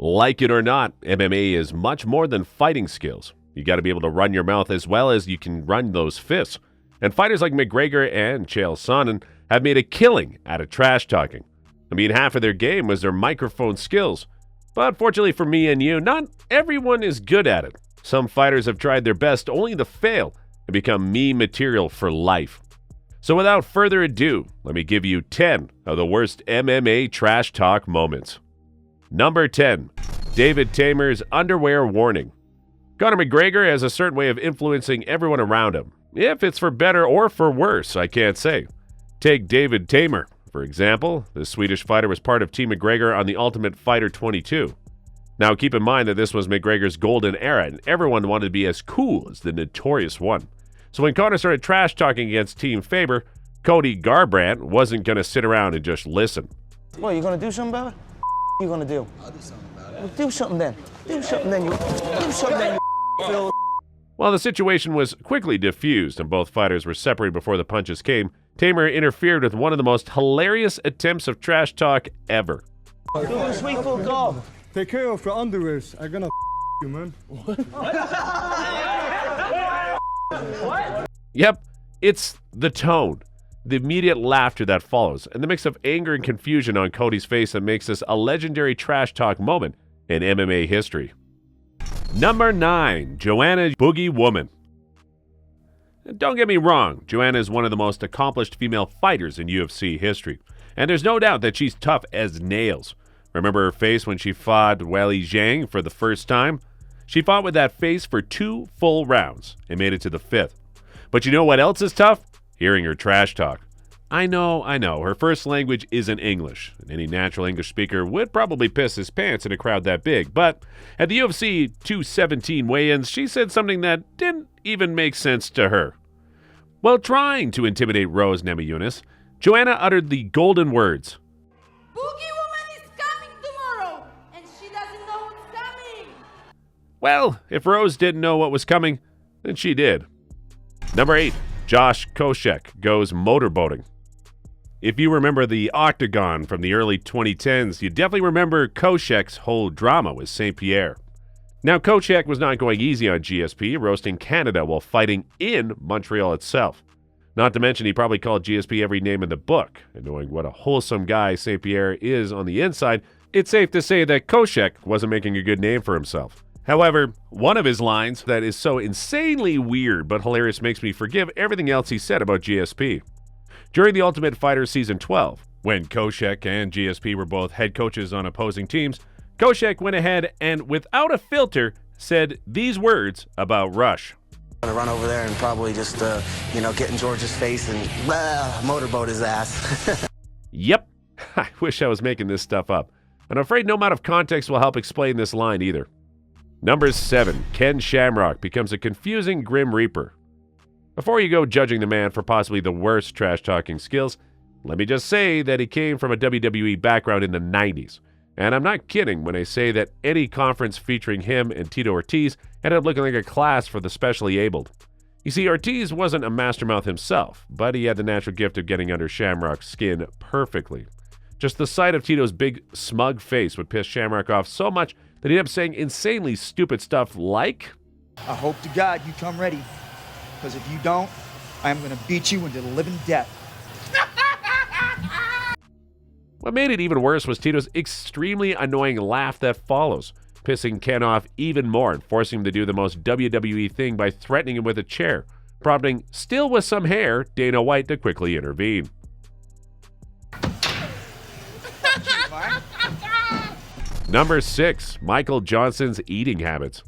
Like it or not, MMA is much more than fighting skills. You got to be able to run your mouth as well as you can run those fists. And fighters like McGregor and Chael Sonnen have made a killing out of trash talking. I mean, half of their game was their microphone skills. But fortunately for me and you, not everyone is good at it. Some fighters have tried their best only to fail and become meme material for life. So without further ado, let me give you 10 of the worst MMA trash talk moments. Number 10. David Tamer's underwear warning. Conor McGregor has a certain way of influencing everyone around him. If it's for better or for worse, I can't say. Take David Tamer, for example. The Swedish fighter was part of Team McGregor on The Ultimate Fighter 22. Now keep in mind that this was McGregor's golden era, and everyone wanted to be as cool as the Notorious One. So when Conor started trash talking against Team Faber, Cody Garbrandt wasn't going to sit around and just listen. What, you going to do something about it? What are you going to do? I'll do something about it. Well, do something then. Do something then, you. Do something then, you. Phil. While the situation was quickly diffused and both fighters were separated before the punches came, Tamer interfered with one of the most hilarious attempts of trash talk ever. Do a sweet full goal. Take care of your underwears. I'm gonna you, man. Yep, it's the tone, the immediate laughter that follows, and the mix of anger and confusion on Cody's face that makes this a legendary trash talk moment in MMA history. Number 9. Joanna Boogie Woman. Don't get me wrong, Joanna is one of the most accomplished female fighters in UFC history, and there's no doubt that she's tough as nails. Remember her face when she fought Weili Zhang for the first time? She fought with that face for 2 full rounds and made it to the 5th. But you know what else is tough? Hearing her trash talk. I know, her first language isn't English, and any natural English speaker would probably piss his pants in a crowd that big, but at the UFC 217 weigh-ins, she said something that didn't even make sense to her. While trying to intimidate Rose Namajunas, Joanna uttered the golden words, Boogie Woman is coming tomorrow, and she doesn't know what's coming. Well, if Rose didn't know what was coming, then she did. Number 8. Josh Koscheck goes motorboating. If you remember the Octagon from the early 2010s, you definitely remember Koscheck's whole drama with St. Pierre. Now, Koscheck was not going easy on GSP, roasting Canada while fighting in Montreal itself. Not to mention, he probably called GSP every name in the book. And knowing what a wholesome guy St. Pierre is on the inside, it's safe to say that Koscheck wasn't making a good name for himself. However, one of his lines that is so insanely weird but hilarious makes me forgive everything else he said about GSP. During The Ultimate Fighter Season 12, when Koscheck and GSP were both head coaches on opposing teams, Koscheck went ahead and, without a filter, said these words about Rush. I'm gonna run over there and probably just, get in George's face and motorboat his ass. Yep, I wish I was making this stuff up. And I'm afraid no amount of context will help explain this line either. Number 7. Ken Shamrock becomes a confusing Grim Reaper. Before you go judging the man for possibly the worst trash-talking skills, let me just say that he came from a WWE background in the 90s. And I'm not kidding when I say that any conference featuring him and Tito Ortiz ended up looking like a class for the specially abled. You see, Ortiz wasn't a mastermouth himself, but he had the natural gift of getting under Shamrock's skin perfectly. Just the sight of Tito's big, smug face would piss Shamrock off so much that he ended up saying insanely stupid stuff like, I hope to God you come ready, because if you don't, I'm going to beat you into the living death. What made it even worse was Tito's extremely annoying laugh that follows, pissing Ken off even more and forcing him to do the most WWE thing by threatening him with a chair, prompting, still with some hair, Dana White to quickly intervene. Number 6. Michael Johnson's eating habits.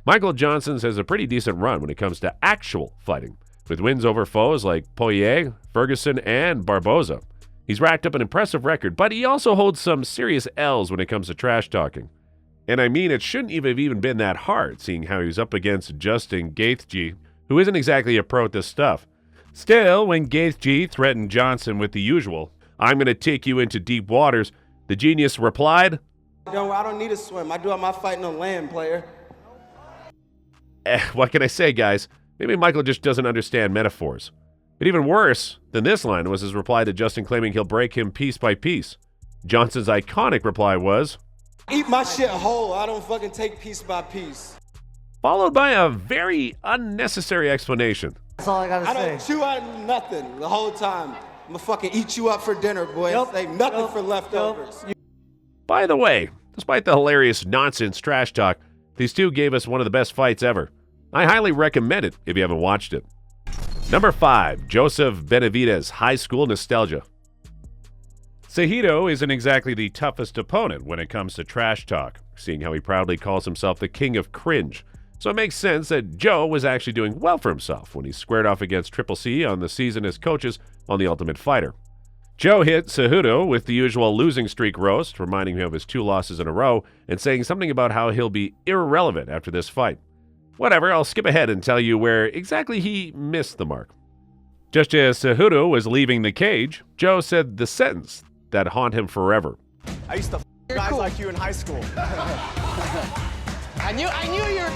Michael Johnson's has a pretty decent run when it comes to actual fighting, with wins over foes like Poirier, Ferguson, and Barboza. He's racked up an impressive record, but he also holds some serious L's when it comes to trash talking. And I mean, it shouldn't have even been that hard, seeing how he was up against Justin Gaethje, who isn't exactly a pro at this stuff. Still, when Gaethje threatened Johnson with the usual, I'm going to take you into deep waters, the genius replied, I don't need to swim. I do all my fighting on land, player. What can I say, guys? Maybe Michael just doesn't understand metaphors. But even worse than this line was his reply to Justin claiming he'll break him piece by piece. Johnson's iconic reply was, Eat my shit whole. I don't fucking take piece by piece. Followed by a very unnecessary explanation. That's all I gotta I say. don't chew on nothing the whole time. I'm gonna fucking eat you up for dinner, boy. Yep. Save nothing Yep. for leftovers. By the way, despite the hilarious nonsense trash talk, these two gave us one of the best fights ever. I highly recommend it if you haven't watched it. Number 5, Joseph Benavidez, High School Nostalgia. Cejudo isn't exactly the toughest opponent when it comes to trash talk, Seeing how he proudly calls himself the king of cringe. So it makes sense that Joe was actually doing well for himself when he squared off against Triple C on the season as coaches on The Ultimate Fighter. Joe hit Cejudo with the usual losing streak roast, reminding him of his 2 losses in a row and saying something about how he'll be irrelevant after this fight. Whatever, I'll skip ahead and tell you where exactly he missed the mark. Just as Cejudo was leaving the cage, Joe said the sentence that haunt him forever. I used to guys like you in high school. I knew you're.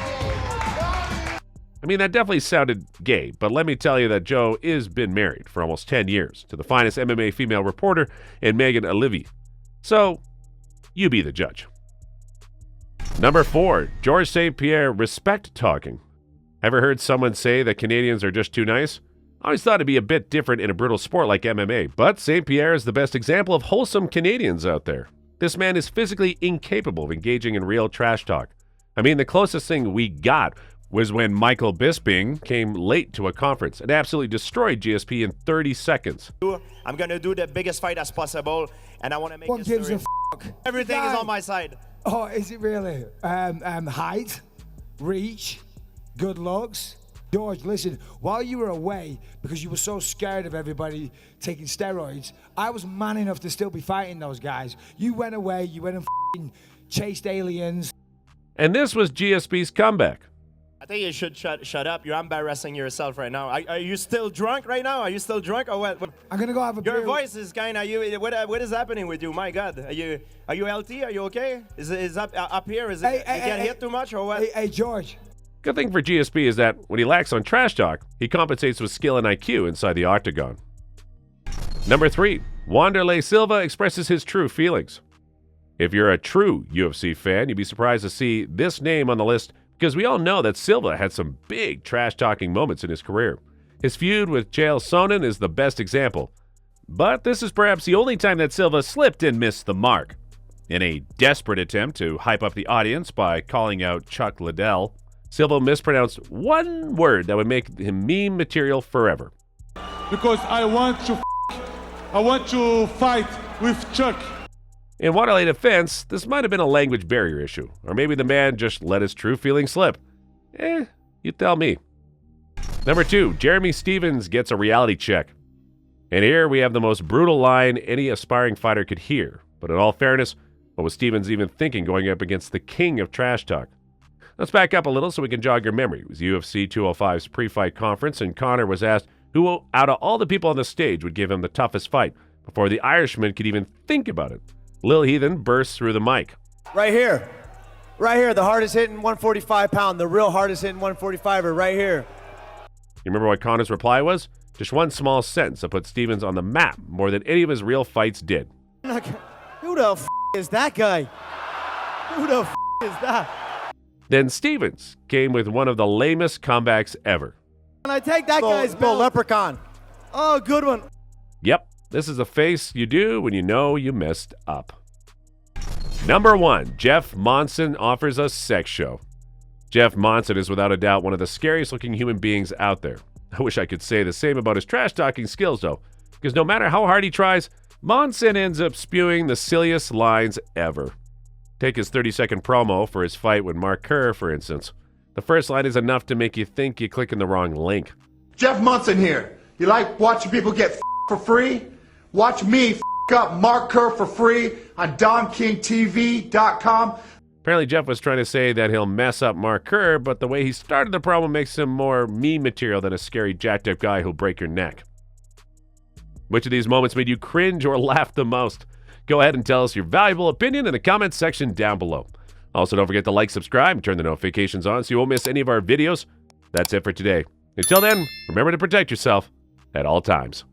I mean, that definitely sounded gay, but let me tell you that Joe is been married for almost 10 years to the finest MMA female reporter in Megan Olivier. So, you be the judge. Number 4, Georges St. Pierre, respect talking. Ever heard someone say that Canadians are just too nice? I always thought it'd be a bit different in a brutal sport like MMA, but St. Pierre is the best example of wholesome Canadians out there. This man is physically incapable of engaging in real trash talk. I mean, the closest thing we got was when Michael Bisping came late to a conference and absolutely destroyed GSP in 30 seconds. I'm gonna do the biggest fight as possible, and I want to make What gives history. a f***? Everything is on my side. Oh, is it really? Height, reach, good looks. George, listen, while you were away, because you were so scared of everybody taking steroids, I was man enough to still be fighting those guys. You went away, you went and f***ing chased aliens. And this was GSP's comeback. I think you should shut up. You're embarrassing yourself right now. Are you still drunk right now? Are you still drunk or what? I'm gonna go have a Your beer. voice is kind of you. What is happening with you? My God, are you healthy? Are you okay? Is up here? Is it you get hit too much or what? Hey, George. Good thing for GSP is that when he lacks on trash talk, he compensates with skill and IQ inside the octagon. Number 3, Wanderlei Silva expresses his true feelings. If you're a true UFC fan, you'd be surprised to see this name on the list because we all know that Silva had some big trash-talking moments in his career. His feud with Chael Sonnen is the best example. But this is perhaps the only time that Silva slipped and missed the mark. in a desperate attempt to hype up the audience by calling out Chuck Liddell. Silva mispronounced one word that would make him meme material forever. Because I want to fight with Chuck. In Wanderlei defense, this might have been a language barrier issue, or maybe the man just let his true feelings slip. You tell me. Number 2, Jeremy Stevens gets a reality check. And here we have the most brutal line any aspiring fighter could hear. But in all fairness, what was Stevens even thinking going up against the king of trash talk? Let's back up a little so we can jog your memory. It was UFC 205's pre-fight conference, and Conor was asked who out of all the people on the stage would give him the toughest fight before the Irishman could even think about it. Lil Heathen bursts through the mic. Right here, the hardest hitting 145 pound, the real hardest hitting 145er right here. You remember what Conor's reply was? Just one small sentence that put Stevens on the map more than any of his real fights did. Who the f*** is that guy? Who the f*** is that? Then Stevens came with one of the lamest comebacks ever. Can I take that guy's belt? Leprechaun. Oh, good one. Yep, this is a face you do when you know you messed up. Number 1, Jeff Monson offers a sex show. Jeff Monson is without a doubt one of the scariest looking human beings out there. I wish I could say the same about his trash talking skills though, because no matter how hard he tries, Monson ends up spewing the silliest lines ever. Take his 30-second promo for his fight with Mark Kerr, for instance. The first line is enough to make you think you're clicking the wrong link. Jeff Monson here. You like watching people get for free? Watch me up Mark Kerr for free on DomKingTV.com. Apparently Jeff was trying to say that he'll mess up Mark Kerr, but the way he started the promo makes him more meme material than a scary jacked up guy who'll break your neck. Which of these moments made you cringe or laugh the most? Go ahead and tell us your valuable opinion in the comments section down below. Also, don't forget to like, subscribe, and turn the notifications on so you won't miss any of our videos. That's it for today. Until then, remember to protect yourself at all times.